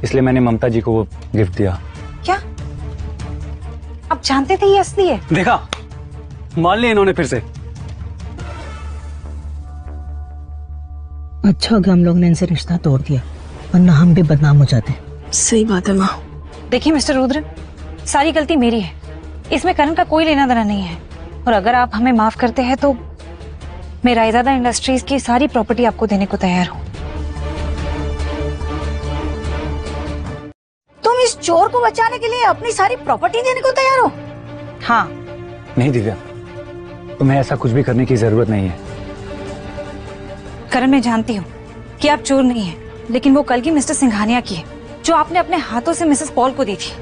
इसलिए मैंने ममता जी को वो गिफ्ट दिया। क्या आप जानते थे ये असली है? देखा, मान लिया इन्होंने फिर से। अच्छा हो गया हम लोग ने इनसे रिश्ता तोड़ दिया, वरना हम भी बदनाम हो जाते। सही बात है माँ। देखिए मिस्टर रुद्र, सारी गलती मेरी है, इसमें करण का कोई लेना देना नहीं है। और अगर आप हमें माफ करते हैं तो मैं रायजादा इंडस्ट्रीज की सारी प्रॉपर्टी आपको देने को तैयार हूँ। तुम इस चोर को बचाने के लिए अपनी सारी प्रॉपर्टी देने को तैयार हो? हाँ। नहीं दिव्या, तुम्हें ऐसा कुछ भी करने की जरूरत नहीं है। करण, मैं जानती हूँ कि आप चोर नहीं हैं, लेकिन वो कल की मिस्टर सिंघानिया की है जो आपने अपने हाथों से मिसेस पॉल को दी थी।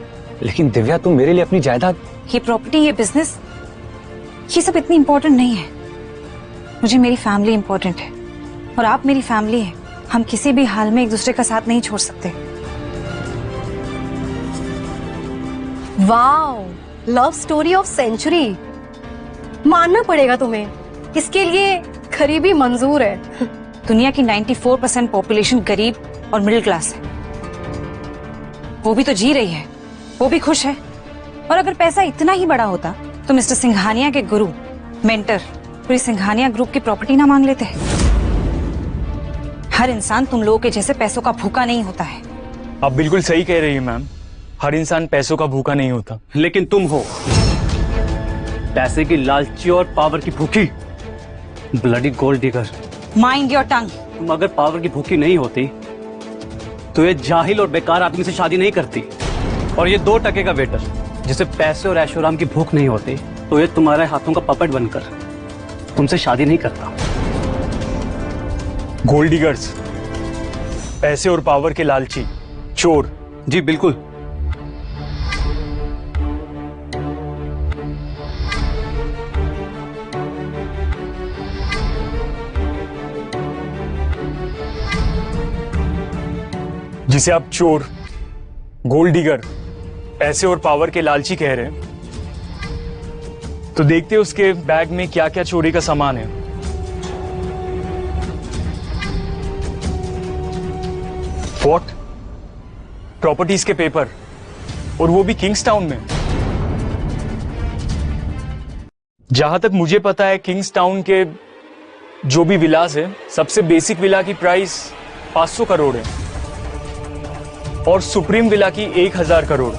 लेकिन दिव्या, तुम मेरे लिए अपनी जायदाद, ये प्रॉपर्टी, ये बिजनेस, ये सब इतनी इंपॉर्टेंट नहीं है। मुझे मेरी फैमिली इंपॉर्टेंट है और आप मेरी फैमिली है। हम किसी भी हाल में एक दूसरे का साथ नहीं छोड़ सकते। Wow, love story of century. मानना पड़ेगा तुम्हें, इसके लिए गरीबी मंजूर है। दुनिया की 94% पॉपुलेशन गरीब और मिडिल क्लास है। वो भी तो जी रही है, वो भी खुश है। और अगर पैसा इतना ही बड़ा होता तो मिस्टर सिंघानिया के गुरु, मेंटर, पूरी सिंघानिया ग्रुप की प्रॉपर्टी ना मांग लेते। हर इंसान तुम लोगों के जैसे पैसों का भूखा नहीं होता है। आप बिल्कुल सही कह रही है मैम, हर इंसान पैसों का भूखा नहीं होता। लेकिन तुम हो पैसे की लालची और पावर की भूखी, bloody gold digger. Mind your tongue. तुम अगर पावर की भूखी नहीं होती तो ये जाहिल और बेकार आदमी से शादी नहीं करती। और ये 2 टके का वेटर जिसे पैसे और ऐशोराम की भूख नहीं होती तो ये तुम्हारे हाथों का पपेट बनकर तुमसे शादी नहीं करता। गोल्ड डिगर्स, पैसे और पावर के लालची, चोर। जी बिल्कुल। जिसे आप चोर, गोल्ड डिगर, पैसे और पावर के लालची कह रहे हैं, तो देखते हैं उसके बैग में क्या क्या चोरी का सामान है। व्हाट? प्रॉपर्टीज के पेपर, और वो भी किंग्स टाउन में। जहां तक मुझे पता है, किंग्स टाउन के जो भी विलास है, सबसे बेसिक विला की प्राइस 500 करोड़ है और सुप्रीम विला की 1000 करोड़।